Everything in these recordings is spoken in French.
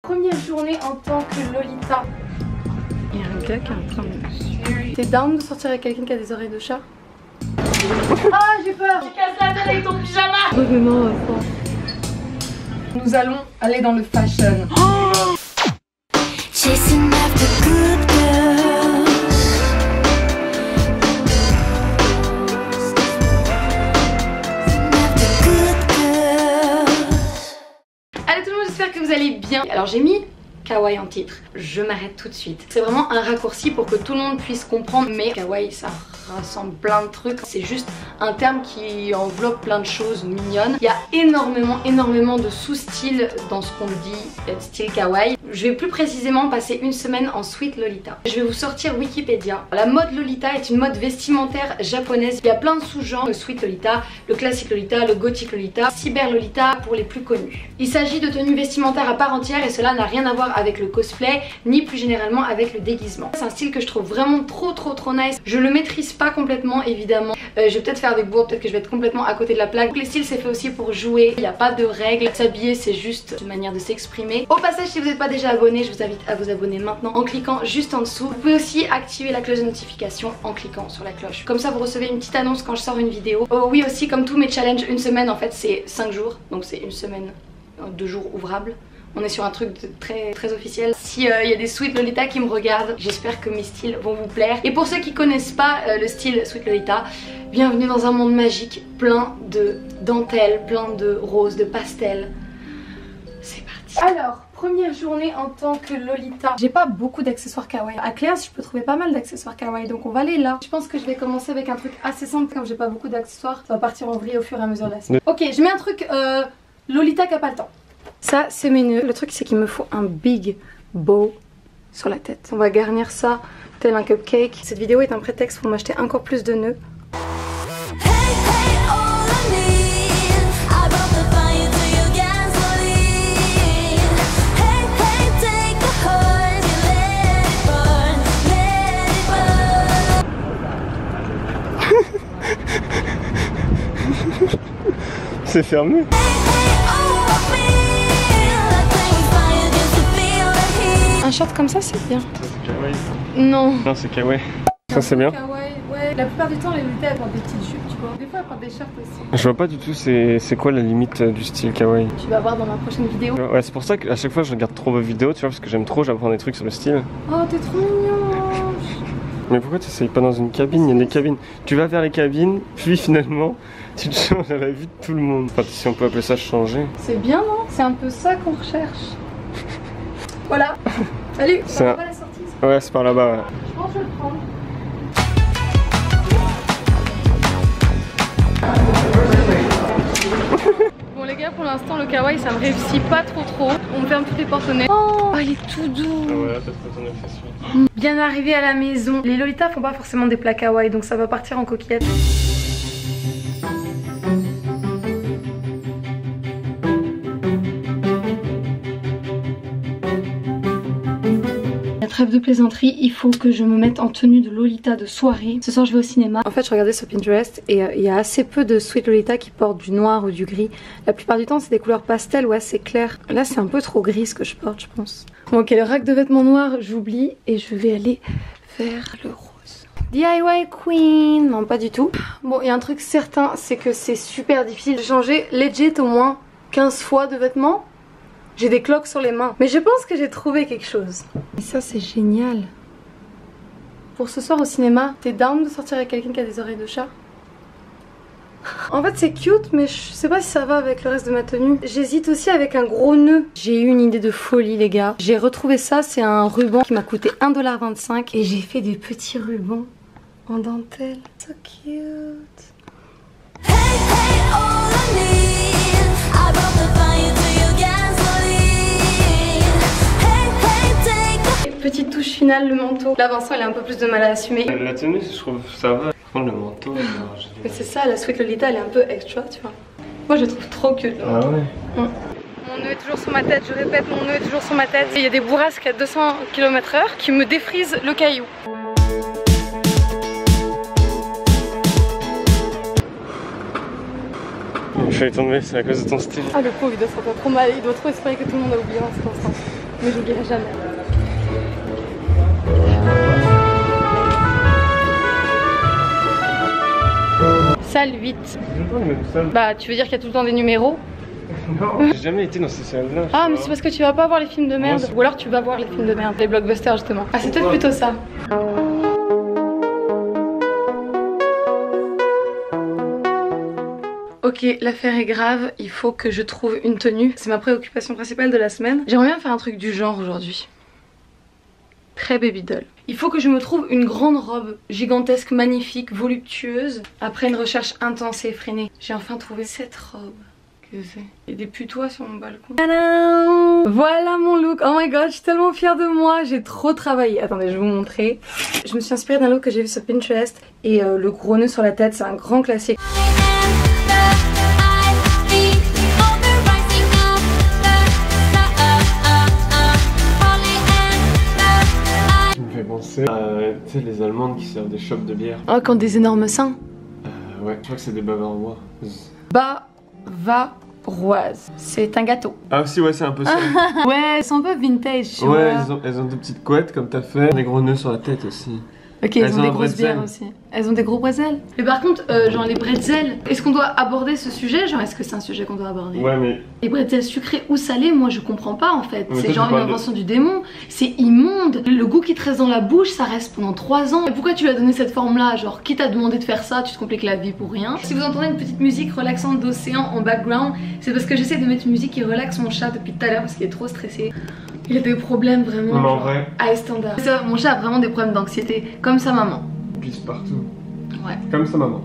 Première journée en tant que Lolita. Il y a un gars qui est en train de... T'es down de sortir avec quelqu'un qui a des oreilles de chat? Ah, j'ai peur! Tu casses la tête avec ton pyjama! Vraiment, nous allons aller dans le fashion. Oh, chasing after good girls. Allez tout le monde, j'espère que vous allez bien. Alors j'ai mis kawaii en titre, je m'arrête tout de suite. C'est vraiment un raccourci pour que tout le monde puisse comprendre, mais kawaii ça rassemble plein de trucs. C'est juste un terme qui enveloppe plein de choses mignonnes. Il y a énormément de sous-styles dans ce qu'on dit style kawaii. Je vais plus précisément passer une semaine en Sweet Lolita. Je vais vous sortir Wikipédia. La mode Lolita est une mode vestimentaire japonaise. Il y a plein de sous-genres, le Sweet Lolita, le classique Lolita, le gothic Lolita, cyber Lolita pour les plus connus. Il s'agit de tenues vestimentaires à part entière et cela n'a rien à voir avec le cosplay ni plus généralement avec le déguisement. C'est un style que je trouve vraiment trop nice. Je le maîtrise pas complètement évidemment. Je vais peut-être faire avec vous, peut-être que je vais être complètement à côté de la plaque. Donc, les styles c'est fait aussi pour jouer, il n'y a pas de règles. S'habiller c'est juste une manière de s'exprimer. Au passage, si vous n'êtes pas déjà abonné, je vous invite à vous abonner maintenant en cliquant juste en dessous. Vous pouvez aussi activer la cloche de notification en cliquant sur la cloche. Comme ça vous recevez une petite annonce quand je sors une vidéo. Oh oui, aussi comme tous mes challenges, une semaine en fait c'est 5 jours. Donc c'est une semaine, 2 jours ouvrables. On est sur un truc de très officiel. Si y a des Sweet Lolita qui me regardent, j'espère que mes styles vont vous plaire. Et pour ceux qui connaissent pas le style Sweet Lolita, bienvenue dans un monde magique plein de dentelles, plein de roses, de pastels. C'est parti. Alors, première journée en tant que Lolita. J'ai pas beaucoup d'accessoires kawaii. À Claire's, je peux trouver pas mal d'accessoires kawaii, donc on va aller là. Je pense que je vais commencer avec un truc assez simple, comme j'ai pas beaucoup d'accessoires. Ça va partir en vrille au fur et à mesure de la semaine. Ok, je mets un truc Lolita qui a pas le temps. Ça c'est mes nœuds. Le truc c'est qu'il me faut un big bow sur la tête. On va garnir ça tel un cupcake. Cette vidéo est un prétexte pour m'acheter encore plus de nœuds. C'est fermé. Un short comme ça c'est bien. C'est kawaii. Non. Non, c'est kawaii. Ça c'est bien. Kawaii, ouais. La plupart du temps les Lolita elles portent des petites jupes, tu vois. Des fois elles portent des shorts aussi. Je vois pas du tout c'est quoi la limite du style kawaii. Tu vas voir dans ma prochaine vidéo. Ouais, c'est pour ça qu'à chaque fois je regarde trop vos vidéos, tu vois, parce que j'aime trop, j'apprends des trucs sur le style. Oh t'es trop mignon. Mais pourquoi tu essayes pas dans une cabine? Il y a des cabines. Tu vas vers les cabines, puis finalement tu te changes à la vue de tout le monde. Enfin, si on peut appeler ça changer. C'est bien non? C'est un peu ça qu'on recherche. Voilà. Salut. C'est pas la sortie. Ouais, c'est par là-bas. Ouais. Je pense que je vais le prendre. Bon les gars, pour l'instant le kawaii ça me réussit pas trop. On me ferme toutes les porte-monnaies. Oh, il est tout doux. Ah ouais, t'as pas ton accessoire. Bien arrivé à la maison. Les Lolitas font pas forcément des plats kawaii, donc ça va partir en coquillette. Trêve de plaisanterie, il faut que je me mette en tenue de Lolita de soirée. Ce soir je vais au cinéma. En fait je regardais sur Pinterest et il y a assez peu de Sweet Lolita qui portent du noir ou du gris. La plupart du temps c'est des couleurs pastel ou assez claires. Là c'est un peu trop gris ce que je porte je pense. Bon ok, le rack de vêtements noirs j'oublie et je vais aller vers le rose. DIY Queen, non pas du tout. Bon il y a un truc certain, c'est que c'est super difficile de changer legit au moins 15 fois de vêtements. J'ai des cloques sur les mains. Mais je pense que j'ai trouvé quelque chose. Et ça c'est génial. Pour ce soir au cinéma, t'es down de sortir avec quelqu'un qui a des oreilles de chat? En fait c'est cute mais je sais pas si ça va avec le reste de ma tenue. J'hésite aussi avec un gros nœud. J'ai eu une idée de folie les gars. J'ai retrouvé ça, c'est un ruban qui m'a coûté 1,25 $. Et j'ai fait des petits rubans en dentelle. So cute. Petite touche finale, le manteau. Là Vincent il a un peu plus de mal à assumer. La tenue je trouve ça va. Prendre le manteau. Mais c'est ça, la Sweet Lolita elle est un peu extra tu vois. Moi je trouve trop cute. Ah ouais. Mon nœud est toujours sur ma tête, je répète mon nœud est toujours sur ma tête. Et il y a des bourrasques à 200 km/h qui me défrisent le caillou. Je suis allé tomber, c'est à cause de ton style. Ah le pauvre il doit se sentir trop mal, il doit trop espérer que tout le monde a oublié en cet instant. mais j'oublierai jamais. Salle 8. Bah, tu veux dire qu'il y a tout le temps des numéros? Non, j'ai jamais été dans ces salles-là. Ah, mais c'est parce que tu vas pas voir les films de merde. Ou alors tu vas voir les films de merde, les blockbusters justement. Ah, c'est peut-être plutôt ça. Ok, l'affaire est grave, il faut que je trouve une tenue. C'est ma préoccupation principale de la semaine. J'aimerais bien faire un truc du genre aujourd'hui. Très baby doll. Il faut que je me trouve une grande robe gigantesque, magnifique, voluptueuse. Après une recherche intense et effrénée, j'ai enfin trouvé cette robe. Que c'est? Il y a des putois sur mon balcon. Tadam! Voilà mon look. Oh my god, je suis tellement fière de moi. J'ai trop travaillé. Attendez, je vais vous montrer. Je me suis inspirée d'un look que j'ai vu sur Pinterest. Et le gros nœud sur la tête, c'est un grand classique. Tu sais, les Allemandes qui servent des chopes de bière. Oh, qui ont des énormes seins. Ouais, je crois que c'est des bavarois. Bavaroise. C'est un gâteau. Ah aussi, ouais, c'est un peu ça. Ouais, elles sont un peu vintage, tu ouais, vois. elles ont deux petites couettes comme t'as fait. Des gros nœuds sur la tête aussi. Ok, elles ont des grosses bières aussi. Elles ont des gros bretzels. Mais par contre, genre les bretzels, est-ce qu'on doit aborder ce sujet? Genre, est-ce que c'est un sujet qu'on doit aborder? Ouais, mais... Les bretzels sucrés ou salés, moi je comprends pas en fait. C'est genre une invention du démon. C'est immonde. Le goût qui te reste dans la bouche, ça reste pendant 3 ans. Et pourquoi tu lui as donné cette forme-là? Genre, qui t'a demandé de faire ça? Tu te compliques la vie pour rien. Si vous entendez une petite musique relaxante d'océan en background, c'est parce que j'essaie de mettre une musique qui relaxe mon chat depuis tout à l'heure parce qu'il est trop stressé. Il a des problèmes vraiment genre, vrai. high standard. Mon chat a vraiment des problèmes d'anxiété, comme sa maman. Il pisse partout. Ouais. Comme sa maman.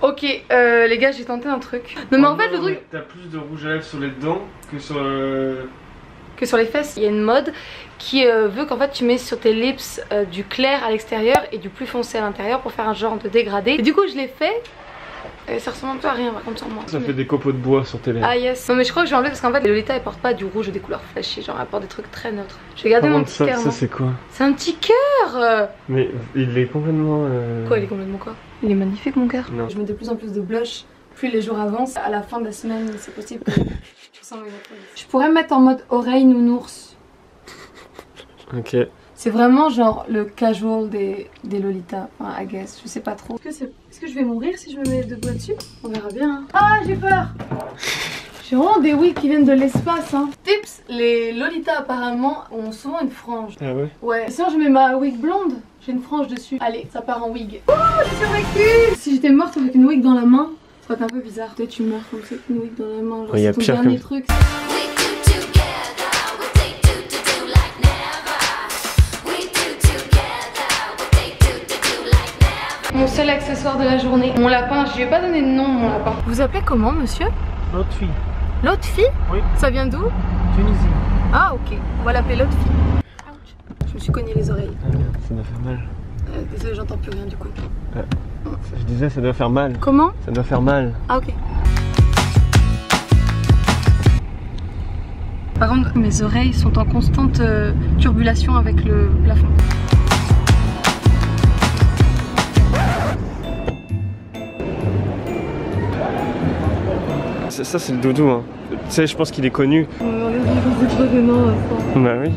Ok, les gars, j'ai tenté un truc. Non mais en fait le truc... T'as plus de rouge à lèvres sur les dents que sur que sur les fesses. Il y a une mode qui veut qu'en fait tu mets sur tes lips du clair à l'extérieur et du plus foncé à l'intérieur pour faire un genre de dégradé. Et du coup je l'ai fait. Ça ressemble un peu à rien par contre sur moi. Ça fait des copeaux de bois sur tes lèvres. Ah yes. Non mais je crois que je vais enlever parce qu'en fait les Lolita elles portent pas du rouge ou des couleurs flashy. Genre elles portent des trucs très neutres. Je vais garder mon petit cœur. Ça c'est quoi? C'est un petit cœur. Mais il est complètement... Quoi, il est complètement quoi? Il est magnifique mon cœur. Non. Je mets de plus en plus de blush. Plus les jours avancent, à la fin de la semaine c'est possible que je ressemble à une actrice. Je pourrais me mettre en mode oreille nounours. Ok. C'est vraiment genre le casual des Lolita, enfin I guess, je sais pas trop. Est-ce que je vais mourir si je me mets 2 doigts dessus? On verra bien hein. Ah j'ai peur. J'ai vraiment des wigs qui viennent de l'espace hein. Tips, les Lolita apparemment ont souvent une frange. Ah ouais? Ouais, sinon je mets ma wig blonde, j'ai une frange dessus. Allez, ça part en wig. Oh j'ai survécu. Si j'étais morte avec une wig dans la main, ça serait un peu bizarre. Peut-être tu meurs comme ça avec une wig dans la main, genre ouais, c'est ton dernier truc. Mon seul accessoire de la journée, mon lapin, je lui ai pas donné de nom mon lapin. Vous appelez comment monsieur? L'autre fille. L'autre fille? Oui. Ça vient d'où? Tunisie. Ah ok, on va l'appeler l'autre fille. Je me suis cogné les oreilles. Ça doit faire mal. Désolé, j'entends plus rien du coup. Je disais ça doit faire mal. Comment? Ça doit faire mal. Ah ok. Par contre, mes oreilles sont en constante turbulation avec le plafond. Ça c'est le doudou hein. Tu sais je pense qu'il est connu. Oh, c'est trop gênant ça. Bah oui.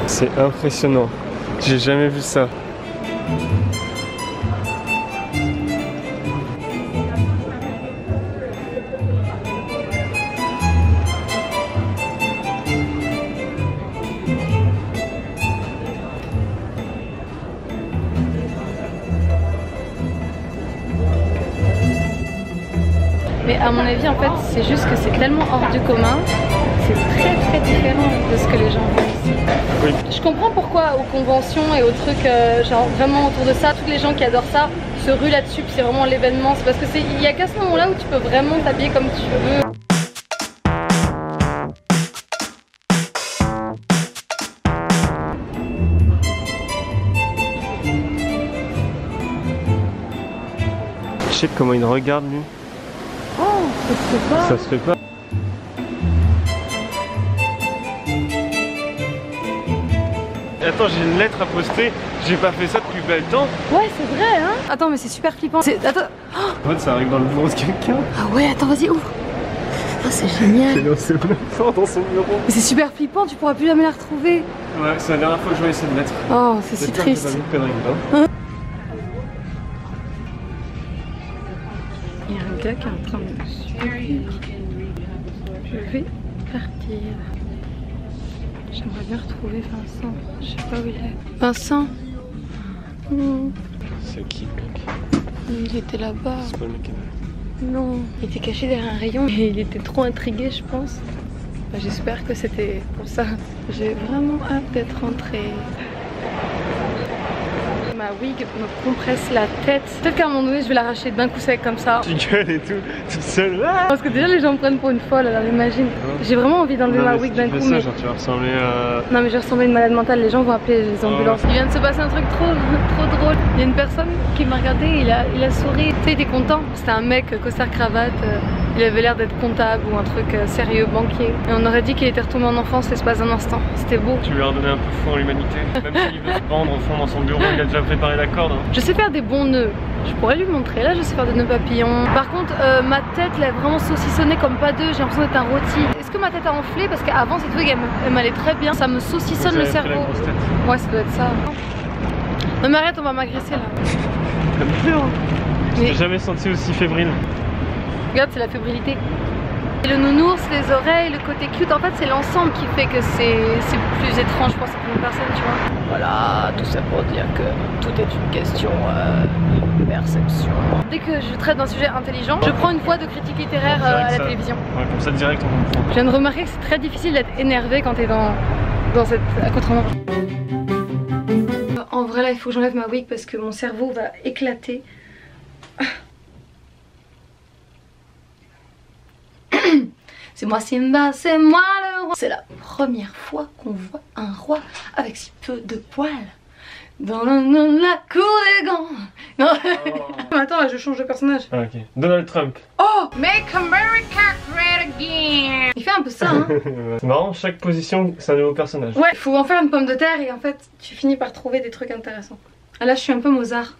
C'est impressionnant. J'ai jamais vu ça. Mais à mon avis en fait c'est juste que c'est tellement hors du commun. C'est très différent de ce que les gens font ici. Oui. Je comprends pourquoi aux conventions et aux trucs genre vraiment autour de ça, tous les gens qui adorent ça se ruent là-dessus, puis c'est vraiment l'événement. C'est parce que il y a qu'à ce moment-là où tu peux vraiment t'habiller comme tu veux. Je sais comment il regarde lui. Oh, ça se fait pas. Ça se fait pas. Attends, j'ai une lettre à poster. J'ai pas fait ça depuis pas le temps. Ouais, c'est vrai, hein. Attends, mais c'est super flippant. Attends. En fait, ça arrive dans le bureau de quelqu'un. Ah ouais, attends, vas-y, ouvre. Oh, c'est génial. C'est lancé en même temps dans son bureau. Mais c'est super flippant, tu pourras plus jamais la retrouver. Ouais, c'est la dernière fois que je voyais cette lettre. Oh, c'est si triste. Il y a un gars qui est en train de me suivre. Je vais partir. J'aimerais bien retrouver Vincent. Je sais pas où il est. Vincent. C'est qui? Il était là-bas. C'est pas le mec. Non, il était caché derrière un rayon et il était trop intrigué, je pense. J'espère que c'était pour ça. J'ai vraiment hâte d'être rentrée. Ma wig me compresse la tête. Peut-être qu'à un moment donné, je vais l'arracher d'un coup sec comme ça. Tu gueules et tout, toute seule. Parce que déjà, les gens me prennent pour une folle, alors imagine. J'ai vraiment envie d'enlever ma wig d'un coup. Ça, genre, tu vas ressembler à... Non, mais je vais ressembler à une malade mentale. Les gens vont appeler les ambulances. Il vient de se passer un truc trop drôle. Il y a une personne qui m'a regardé, il a souri. Tu sais, il était content. C'était un mec, costard cravate. Il avait l'air d'être comptable ou un truc sérieux, banquier. Et on aurait dit qu'il était retombé en enfance l'espace d'un instant. C'était beau. Tu lui as redonné un peu foi en l'humanité. Même s'il veut se pendre au fond dans son bureau, il a déjà préparé la corde. Je sais faire des bons nœuds. Je pourrais lui montrer. Là, je sais faire des nœuds papillons. Par contre, ma tête, elle est vraiment saucissonnée comme pas deux. J'ai l'impression d'être un rôti. Est-ce que ma tête a enflé? Parce qu'avant, cette wig, elle m'allait très bien. Ça me saucissonne le cerveau. Ouais, ça doit être ça. Non, mais arrête, on va m'agresser là. Comme peur. J'ai jamais senti aussi fébrile. Regarde, c'est la fébrilité. Et le nounours, les oreilles, le côté cute, en fait c'est l'ensemble qui fait que c'est plus étrange pour certaines personnes, tu vois. Voilà, tout ça pour dire que tout est une question de perception. Dès que je traite d'un sujet intelligent, je prends une voix de critique littéraire à la télévision. Ouais, comme ça direct on comprend. Je viens de remarquer que c'est très difficile d'être énervé quand t'es dans cette accoutrement. En vrai là, il faut que j'enlève ma wig parce que mon cerveau va éclater. C'est moi Simba, c'est moi le roi. C'est la première fois qu'on voit un roi avec si peu de poils dans la cour des gants. Non. Oh. Attends, là je change de personnage. Ah, ok. Donald Trump. Oh, Make America Great Again. Il fait un peu ça, hein. C'est marrant, chaque position c'est un nouveau personnage. Ouais, il faut en faire une pomme de terre et en fait tu finis par trouver des trucs intéressants. Ah, là je suis un peu Mozart.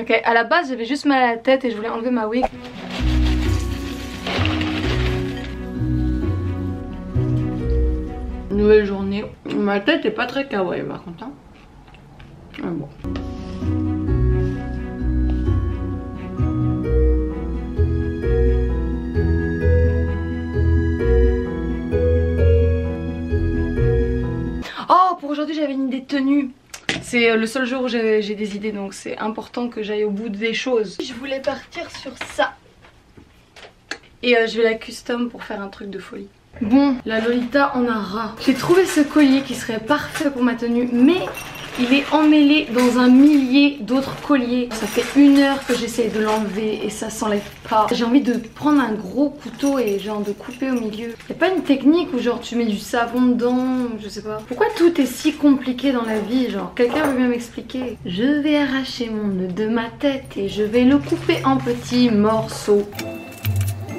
Ok, à la base j'avais juste mal à la tête et je voulais enlever ma wig. Nouvelle journée. Ma tête est pas très kawaii par contre. Hein. Mais bon. Oh, pour aujourd'hui j'avais une idée de tenue. C'est le seul jour où j'ai des idées, donc c'est important que j'aille au bout des choses. Je voulais partir sur ça. Et je vais la custom pour faire un truc de folie. Bon, la Lolita en a ras. J'ai trouvé ce collier qui serait parfait pour ma tenue, mais il est emmêlé dans un millier d'autres colliers. Ça fait 1 heure que j'essaye de l'enlever et ça s'enlève pas. J'ai envie de prendre un gros couteau et genre de couper au milieu. Y'a pas une technique où genre tu mets du savon dedans, je sais pas. Pourquoi tout est si compliqué dans la vie? Genre quelqu'un veut bien m'expliquer. Je vais arracher mon nœud de ma tête et je vais le couper en petits morceaux.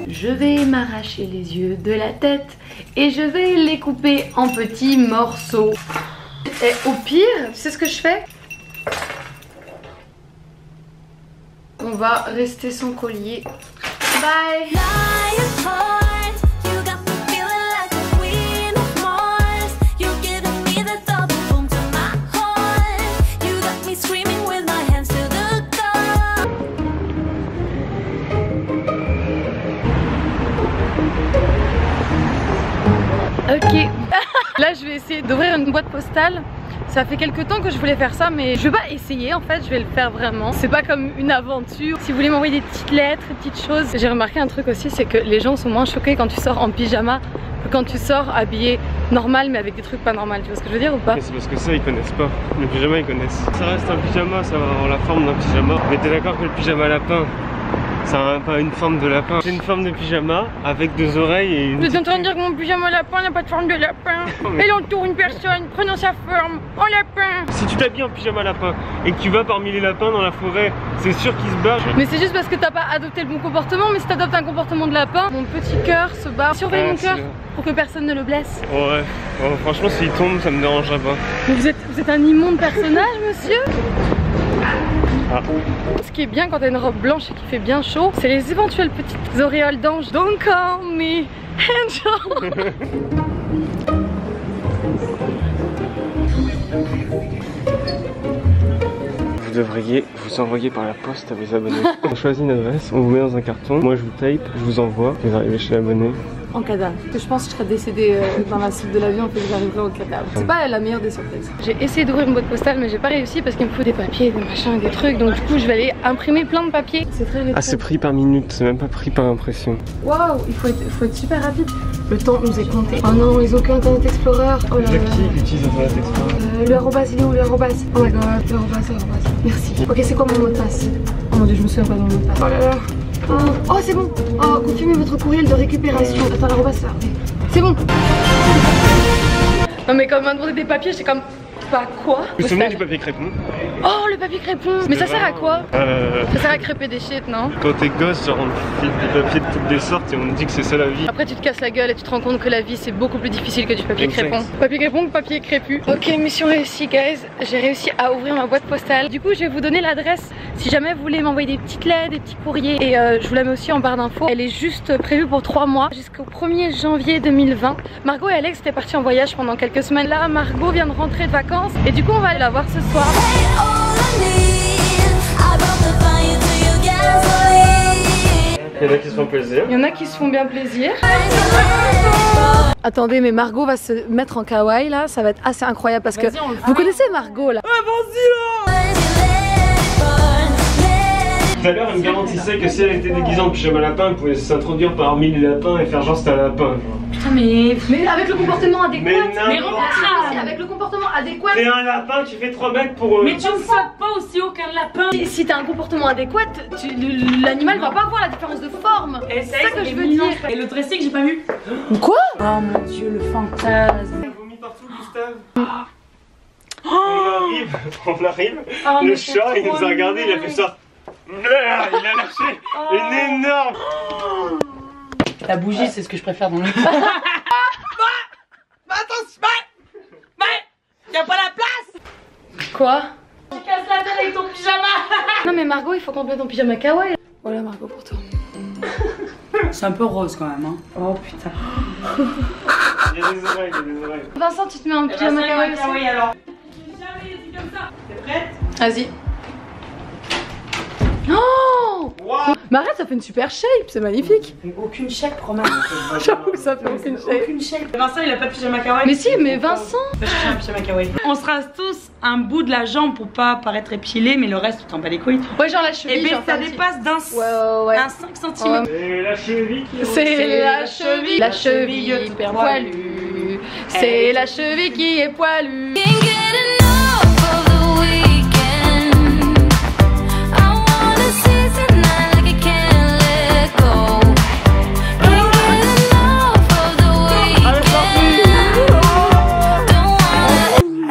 Je vais m'arracher les yeux de la tête et je vais les couper en petits morceaux. Et au pire, tu sais ce que je fais? On va rester sans collier. Bye. Ok, là je vais essayer d'ouvrir une boîte postale. Ça fait quelques temps que je voulais faire ça, mais je vais pas essayer en fait, je vais le faire vraiment. C'est pas comme une aventure. Si vous voulez m'envoyer des petites lettres, des petites choses. J'ai remarqué un truc aussi, c'est que les gens sont moins choqués quand tu sors en pyjama que quand tu sors habillé normal mais avec des trucs pas normaux. Tu vois ce que je veux dire ou pas? C'est parce que ça ils connaissent pas. Le pyjama ils connaissent. Ça reste un pyjama, ça va avoir la forme d'un pyjama. Mais t'es d'accord que le pyjama lapin Ça n'a pas une forme de lapin. C'est une forme de pyjama avec deux oreilles et une... Vous êtes en train de dire que mon pyjama lapin n'a pas de forme de lapin. Elle entoure une personne prenant sa forme en lapin. Si tu t'habilles en pyjama lapin et que tu vas parmi les lapins dans la forêt, c'est sûr qu'ils se barrent. Mais c'est juste parce que t'as pas adopté le bon comportement. Mais si t'adoptes un comportement de lapin, mon petit cœur se bat. Surveille mon cœur pour que personne ne le blesse. Ouais, oh, franchement s'il tombe ça me dérangerait pas. Mais vous êtes un immonde personnage, monsieur. Ah. Ce qui est bien quand t'as une robe blanche et qu'il fait bien chaud, c'est les éventuelles petites auréoles d'ange. Don't call me angel. Vous devriez vous envoyer par la poste à vos abonnés. On choisit une adresse, on vous met dans un carton. Moi je vous tape, je vous envoie. Vous arrivez chez l'abonné. En cadavre. Je pense que je serais décédée dans la soupe de l'avion et que j'arriverai au cadavre. C'est pas la meilleure des surprises. J'ai essayé d'ouvrir une boîte postale mais j'ai pas réussi parce qu'il me faut des papiers, des machins, des trucs. Donc du coup je vais aller imprimer plein de papiers. C'est très léger. Ah c'est pris par minute, c'est même pas pris par impression. Waouh, il faut être super rapide. Le temps nous est compté. Oh non, ils ont que Internet Explorer. Oh là là. Qui utilise Internet Explorer? Le arrobas, il est où le arrobas? Oh my god, le arrobas. Merci. Ok, c'est quoi mon mot de passe? Oh mon dieu, je me souviens pas de mon mot de passe. Oh là là. Oh c'est bon. Oh, confirmez votre courriel de récupération. Attends, l'arrobas, ça. C'est bon. Non mais quand on m'a demandé des papiers, j'étais comme... Pas quoi? Vous vous souvenez du papier crépon? Oh le papier crépon. Mais ça sert à quoi? Ça sert à crêper des shit, non? Quand t'es gosse, genre on te file des papiers de toutes des sortes et on te dit que c'est ça la vie. Après tu te casses la gueule et tu te rends compte que la vie c'est beaucoup plus difficile que du papier crépon. Papier crépon que papier crépu. Ok, mission réussie guys. J'ai réussi à ouvrir ma boîte postale. Du coup je vais vous donner l'adresse si jamais vous voulez m'envoyer des petites lettres, des petits courriers. Et je vous la mets aussi en barre d'infos. Elle est juste prévue pour 3 mois jusqu'au 1er janvier 2020. Margot et Alex étaient partis en voyage pendant quelques semaines. Là Margot vient de rentrer de vacances et du coup on va aller la voir ce soir. Il y en a qui se font plaisir. Il y en a qui se font bien plaisir. Attendez, mais Margot va se mettre en kawaii là, ça va être assez incroyable parce que vous connaissez Margot là. Tout à l'heure, elle me garantissait que si elle était déguisée en pyjama lapin, elle pouvait s'introduire parmi les lapins et faire genre c'était un lapin. Putain, mais avec le comportement adéquat. Mais avec le comportement adéquat. T'es un lapin, tu fais 3 mètres pour... Mais tu ne sautes pas aussi haut qu'un lapin. Si t'as un comportement adéquat, l'animal va pas voir la différence de forme. Et c'est ça que je veux dire. Et le dressing, j'ai pas vu. Quoi? Oh mon dieu, le fantasme. Elle vomit partout, Gustave. On arrive, Oh, le mais chat c'est il nous a trop regardé, il a fait ça. Il a lâché une énorme... La bougie, c'est ce que je préfère dans le... Attention, y'a pas la place. Quoi? Tu casses la tête avec ton pyjama. Non mais Margot, il faut qu'on te mette ton pyjama kawaii. Voilà Margot pour toi. C'est un peu rose quand même, hein. Oh putain. Il y a des oreilles, il y a des oreilles. Vincent, tu te mets en pyjama kawaii aussi? Oui, alors. J'ai jamais dit comme ça. T'es prête? Vas-y. Oh! Wow. Mais arrête, ça fait une super shape, c'est magnifique. Aucune shape, Romain. J'avoue que ça fait aucune shape. Aucune shape. Vincent, il a pas de pyjama kawaii. Mais si, mais Vincent. Je chercher un pyjama kawaii. On se rase tous un bout de la jambe pour pas paraître épilé, mais le reste, tu t'en bats les couilles. Ouais, genre la cheville. Et bien, genre ça un petit- dépasse d'un Ouais. un 5 cm. Et la cheville qui... C'est la cheville. La cheville hyper poilue. C'est la cheville qui est poilue.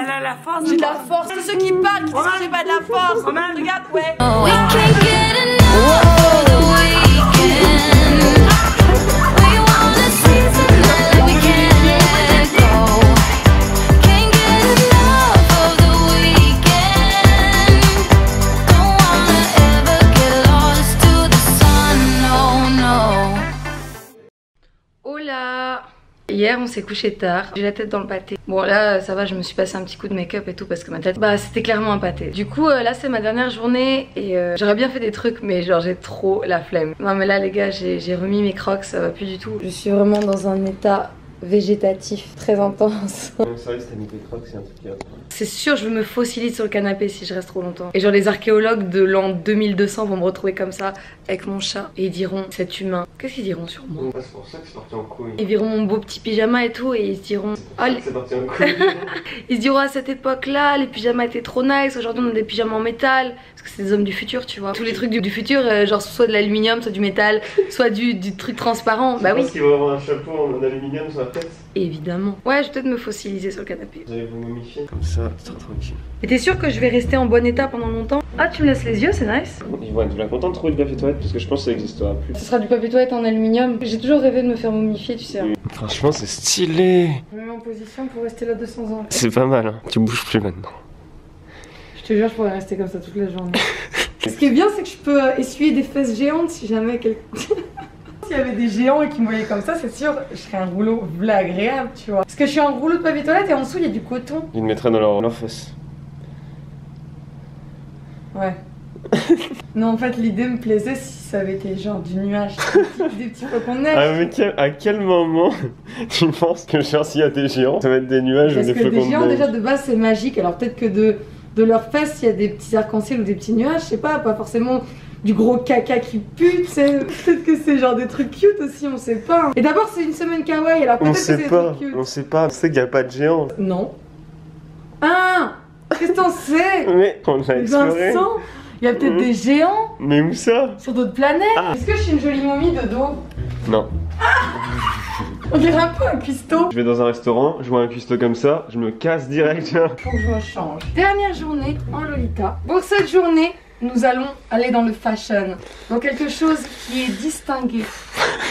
Elle a la force. J'ai de la force. Tous ceux qui parlent, qui disent que j'ai pas de la force. Romain, regarde, ouais. Hola. Hier on s'est couché tard, j'ai la tête dans le pâté. Bon là ça va, je me suis passé un petit coup de make-up et tout parce que ma tête, bah c'était clairement un pâté. Du coup là c'est ma dernière journée et j'aurais bien fait des trucs mais genre j'ai trop la flemme. Non mais là les gars j'ai remis mes crocs, ça va plus du tout. Je suis vraiment dans un état végétatif très intense. C'est vrai que t'as mis tes crocs, c'est un truc qui va. C'est sûr, je me fossilise sur le canapé si je reste trop longtemps. Et genre les archéologues de l'an 2200 vont me retrouver comme ça avec mon chat et ils diront cet humain. Qu'est-ce qu'ils diront sur moi? C'est pour ça que c'est parti en couille. Ils verront mon beau petit pyjama et tout et ils se diront C'est parti en couille. ils se diront à cette époque-là les pyjamas étaient trop nice. Aujourd'hui on a des pyjamas en métal parce que c'est des hommes du futur, tu vois. Tous les trucs du futur, genre soit de l'aluminium, soit du métal, soit du truc transparent. Bah oui. Parce qu'il va avoir un chapeau en aluminium sur la tête. Évidemment. Ouais, je vais peut-être me fossiliser sur le canapé. Vous allez vous momifier. Comme ça, c'est tranquille. Et t'es sûr que je vais rester en bon état pendant longtemps? Ah, tu me laisses les yeux, c'est nice. Ils vont être là contents de trouver du papier toilette parce que je pense que ça n'existera plus. Ce sera du papier toilette en aluminium. J'ai toujours rêvé de me faire momifier, tu sais. Franchement, c'est stylé. Je me mets en position pour rester là 200 ans. C'est pas mal, hein. Tu bouges plus maintenant. Je te jure, je pourrais rester comme ça toute la journée. Ce qui est bien, c'est que je peux essuyer des fesses géantes si jamais quelqu'un... S'il y avait des géants et qui me voyaient comme ça, c'est sûr, je serais un rouleau v'là agréable, tu vois. Parce que je suis un rouleau de papier toilette et en dessous, il y a du coton. Ils le mettraient dans leur fesses. Ouais. Non, en fait, l'idée me plaisait si ça avait été genre du nuage, des petits flocons de neige. Ah, mais à quel moment tu penses que genre s'il y a des géants, ça va être des nuages ou des flocons de neige? Parce que des géants, déjà de base, c'est magique. Alors peut-être que de leurs fesses, il y a des petits arcs-en-ciel ou des petits nuages, je sais pas forcément du gros caca qui pue, peut-être que c'est genre des trucs cute aussi, on sait pas. Et d'abord, c'est une semaine kawaii, alors peut-être que c'est des trucs cute. On sait pas, on sait qu'il n'y a pas de géants. Non. Ah, qu'est-ce que t'en sais? Mais on a exploré. Vincent, il y a peut-être des géants. Mais où ça? Sur d'autres planètes. Est-ce que je suis une jolie momie de dos? Non. On dirait un peu un cuistot. Je vais dans un restaurant, je vois un cuistot comme ça, je me casse direct. Faut que je me change. Dernière journée en Lolita. Pour cette journée, nous allons aller dans le fashion. Dans quelque chose qui est distingué,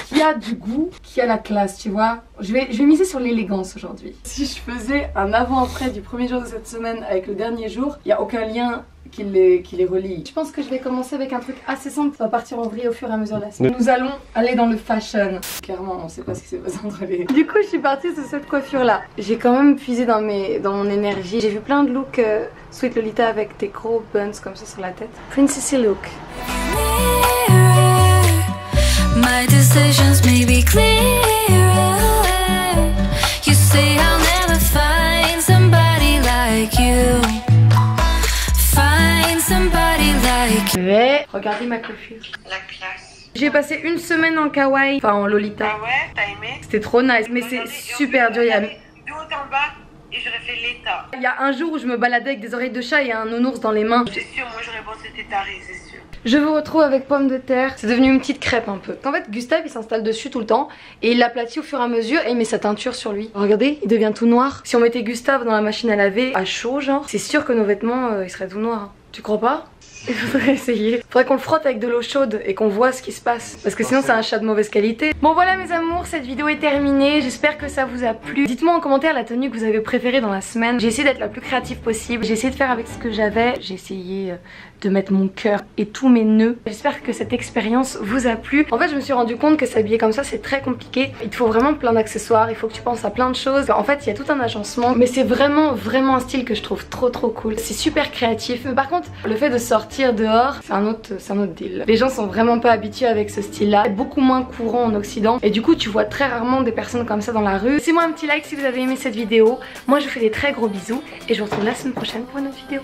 qui a du goût, qui a la classe, tu vois. Je vais miser sur l'élégance aujourd'hui. Si je faisais un avant-après du premier jour de cette semaine avec le dernier jour, il n'y a aucun lien qui les relie. Je pense que je vais commencer avec un truc assez simple. Ça va partir en vrille au fur et à mesure de la semaine. Nous allons aller dans le fashion. Clairement, on sait pas ce qui s'est passé entre les... Du coup, je suis partie sur cette coiffure là. J'ai quand même puisé dans mon énergie. J'ai vu plein de looks Sweet Lolita avec des gros buns comme ça sur la tête. Princessy look. My decisions may be clearer. You say I'll never find somebody like you. Regardez ma coiffure. La classe. J'ai passé une semaine en kawaii, enfin en Lolita. Ah ouais, t'as aimé? C'était trop nice, mais c'est super dur. Du haut en bas et j'aurais fait l'état. Il y a un jour où je me baladais avec des oreilles de chat et un nounours dans les mains. C'est sûr, moi j'aurais pensé que t'étais taré, c'est sûr. Je vous retrouve avec pommes de terre. C'est devenu une petite crêpe un peu. En fait, Gustave il s'installe dessus tout le temps et il l'aplatit au fur et à mesure et il met sa teinture sur lui. Regardez, il devient tout noir. Si on mettait Gustave dans la machine à laver à chaud, genre, c'est sûr que nos vêtements ils seraient tout noirs. Tu crois pas? Il faudrait essayer. Faudrait qu'on le frotte avec de l'eau chaude et qu'on voit ce qui se passe. Parce que sinon c'est un chat de mauvaise qualité. Bon voilà mes amours, cette vidéo est terminée. J'espère que ça vous a plu. Dites-moi en commentaire la tenue que vous avez préférée dans la semaine. J'ai essayé d'être la plus créative possible. J'ai essayé de faire avec ce que j'avais. J'ai essayé de mettre mon cœur et tous mes nœuds. J'espère que cette expérience vous a plu. En fait je me suis rendu compte que s'habiller comme ça c'est très compliqué. Il te faut vraiment plein d'accessoires. Il faut que tu penses à plein de choses. En fait il y a tout un agencement. Mais c'est vraiment un style que je trouve trop cool. C'est super créatif. Mais par contre le fait de sortir dehors c'est un autre deal. Les gens sont vraiment pas habitués avec ce style là. C'est beaucoup moins courant en Occident. Et du coup tu vois très rarement des personnes comme ça dans la rue. Laissez-moi un petit like si vous avez aimé cette vidéo. Moi je vous fais des très gros bisous. Et je vous retrouve la semaine prochaine pour une autre vidéo.